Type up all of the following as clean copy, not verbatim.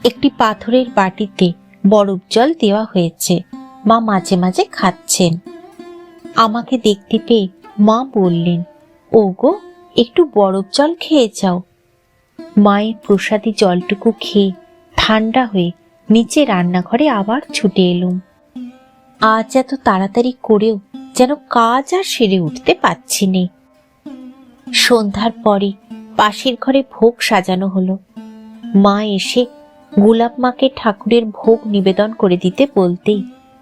একটি পাথরের বাটিতে বরফ জল দেওয়া হয়েছে। মা মাঝে মাঝে খাচ্ছেন। আমাকে দেখতে পেয়ে মা বললেন, ওগো, একটু বরফ জল খেয়ে যাও। মায়ের প্রসাদী জলটুকু খেয়ে ঠান্ডা হয়ে নিচে রান্নাঘরে আবার ছুটে এলুম। আজ এত তাড়াতাড়ি করেও যেন কাজ আর সেরে উঠতে পারছি নে। সন্ধ্যার পরে পাশের ঘরে ভোগ সাজানো হলো। মা এসে গোলাপ মাকে ঠাকুরের ভোগ নিবেদন করে দিতে বলতেই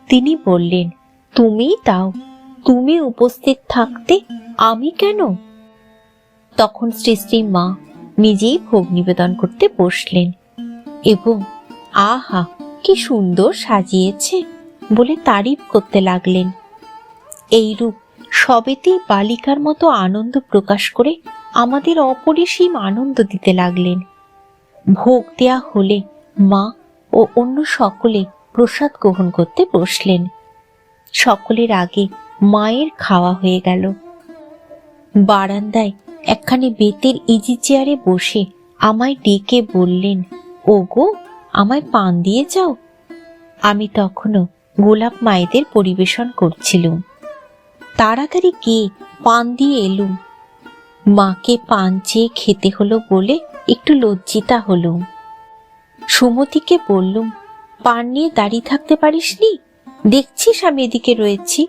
তিনি বললেন, তুমি দাও, তুমি উপস্থিত থাকতে আমি কেন? তখন শ্রী শ্রী মা নিজেই ভোগ নিবেদন করতে বসলেন এবং আহা, কি সুন্দর সাজিয়েছে বলে তারিফ করতে লাগলেন। এইরূপ সবেতেই বালিকার মতো আনন্দ প্রকাশ করে আমাদের অপরিসীম আনন্দ দিতে লাগলেন। ভোগ দেয়া হলে মা ও অন্য সকলে প্রসাদ গ্রহণ করতে বসলেন। সকলের আগে মায়ের খাওয়া হয়ে গেল। বারান্দায় একখানি বেতের ইজি চেয়ারে বসে আমায় ডেকে বললেন, ওগো, আমায় পান দিয়ে যাও। আমি তখনও গোলাপ মায়েদের পরিবেশন করছিলুম। তাড়াতাড়ি গিয়ে পান দিয়ে এলুম। মাকে পান চেয়ে খেতে হলো বলে একটু লজ্জিতা হলুম। সুমতিকে বললুম, পান নিয়ে দাঁড়িয়ে থাকতে পারিসনি? দেখছিস আমি এদিকে রয়েছি,